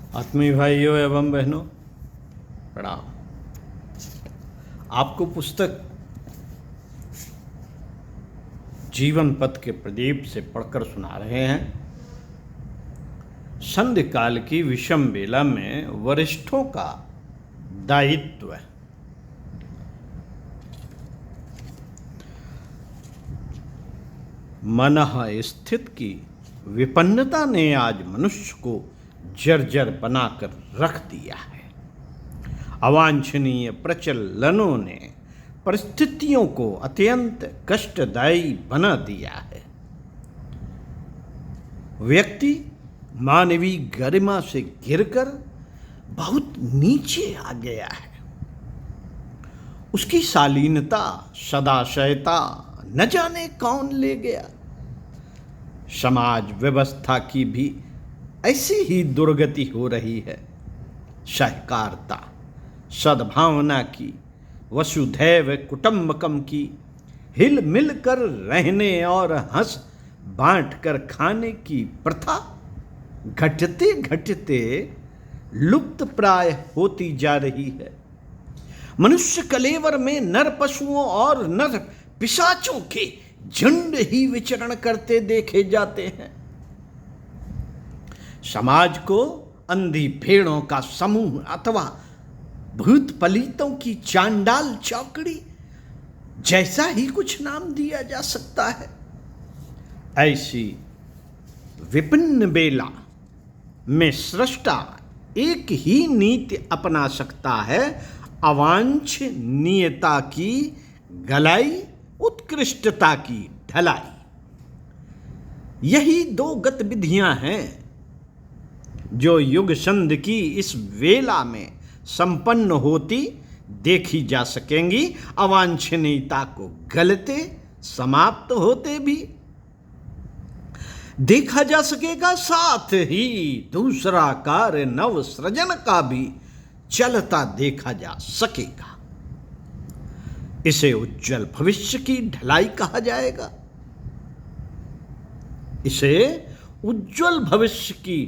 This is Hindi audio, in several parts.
आत्मीय भाइयों एवं बहनों, प्रणाम। आपको पुस्तक जीवन पथ के प्रदीप से पढ़कर सुना रहे हैं। संध्या काल की विषम बेला में वरिष्ठों का दायित्व। मनः स्थित की विपन्नता ने आज मनुष्य को जर्जर बनाकर रख दिया है। अवांछनीय प्रचलनों ने परिस्थितियों को अत्यंत कष्टदायी बना दिया है। व्यक्ति मानवीय गरिमा से गिरकर बहुत नीचे आ गया है। उसकी शालीनता सदाशयता न जाने कौन ले गया। समाज व्यवस्था की भी ऐसी ही दुर्गति हो रही है। सहकारिता, सद्भावना की, वसुधैव कुटुंबकम की, हिल मिल कर रहने और हंस बांट कर खाने की प्रथा घटते घटते लुप्त प्राय होती जा रही है। मनुष्य कलेवर में नर पशुओं और नर पिशाचों के झुंड ही विचरण करते देखे जाते हैं। समाज को अंधी भेड़ों का समूह अथवा भूत पलीतों की चांडाल चौकड़ी जैसा ही कुछ नाम दिया जा सकता है। ऐसी विपिन्न बेला में सृष्टा एक ही नीति अपना सकता है: अवांछनीयता की गलाई, उत्कृष्टता की ढलाई। यही दो गतिविधियां हैं जो युग संध की इस वेला में संपन्न होती देखी जा सकेंगी। अवांछनीयता को गलते समाप्त होते भी देखा जा सकेगा, साथ ही दूसरा कार्य नव सृजन का भी चलता देखा जा सकेगा। इसे उज्जवल भविष्य की ढलाई कहा जाएगा। इसे उज्जवल भविष्य की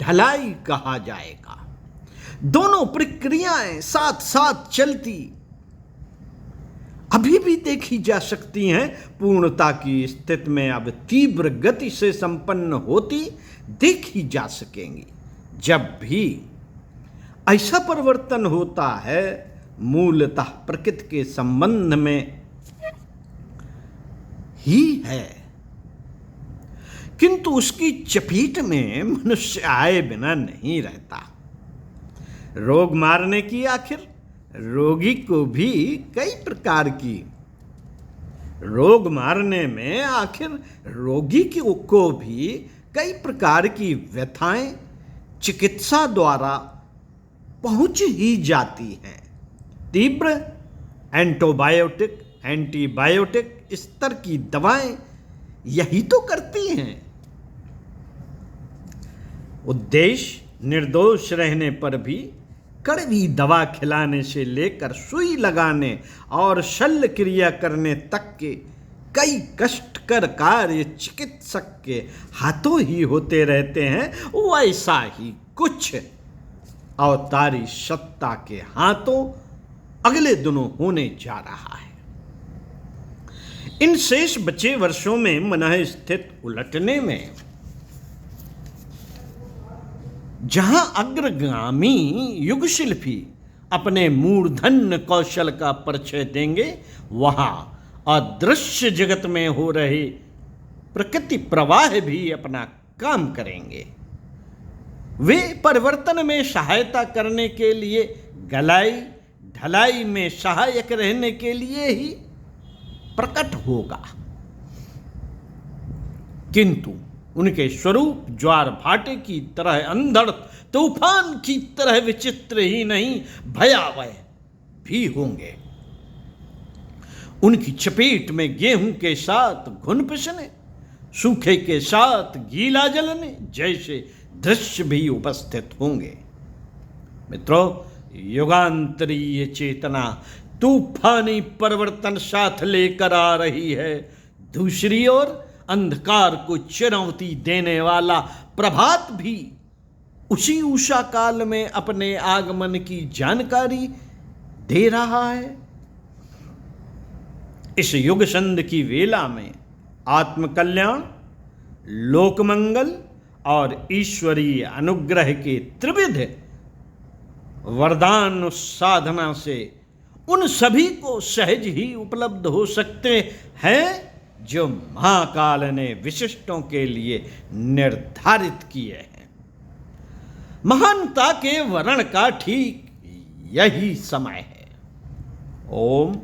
ढलाई कहा जाएगा। दोनों प्रक्रियाएं साथ साथ चलती अभी भी देखी जा सकती हैं। पूर्णता की स्थिति में अब तीव्र गति से संपन्न होती देखी जा सकेंगी। जब भी ऐसा परिवर्तन होता है, मूलतः प्रकृति के संबंध में ही है, किंतु उसकी चपेट में मनुष्य आए बिना नहीं रहता। रोग मारने की आखिर रोगी को भी कई प्रकार की, रोग मारने में आखिर रोगी को भी कई प्रकार की व्यथाएं चिकित्सा द्वारा पहुंच ही जाती हैं। तीव्र एंटीबायोटिक स्तर की दवाएं यही तो करती हैं। उद्देश्य निर्दोष रहने पर भी कड़वी दवा खिलाने से लेकर सुई लगाने और शल्य क्रिया करने तक के कई कष्टकर कार्य चिकित्सक के हाथों ही होते रहते हैं। वैसा ही कुछ अवतारी सत्ता के हाथों अगले दिनों होने जा रहा है। इन शेष बचे वर्षों में मनः स्थित उलटने में जहां अग्रगामी युग शिल्पी अपने मूर्धन्य कौशल का परिचय देंगे, वहां अदृश्य जगत में हो रहे प्रकृति प्रवाह भी अपना काम करेंगे। वे परिवर्तन में सहायता करने के लिए, गलाई ढलाई में सहायक रहने के लिए ही प्रकट होगा, किंतु उनके स्वरूप ज्वार भाटे की तरह अंधड़ तूफान की तरह विचित्र ही नहीं, भयावह भी होंगे। उनकी चपेट में गेहूं के साथ घुन पिसने, सूखे के साथ गीला जलने जैसे दृश्य भी उपस्थित होंगे। मित्रों, युगांतरीय चेतना तूफानी परिवर्तन साथ लेकर आ रही है। दूसरी ओर अंधकार को चुनौती देने वाला प्रभात भी उसी उषा काल में अपने आगमन की जानकारी दे रहा है। इस युग संध की वेला में आत्मकल्याण, लोकमंगल और ईश्वरीय अनुग्रह के त्रिविध वरदान साधना से उन सभी को सहज ही उपलब्ध हो सकते हैं जो महाकाल ने विशिष्टों के लिए निर्धारित किए हैं। महानता के वर्ण का ठीक यही समय है। ओम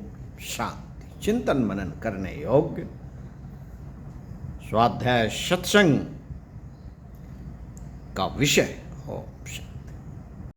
शांति। चिंतन मनन करने योग्य स्वाध्याय सत्संग का विषय हो।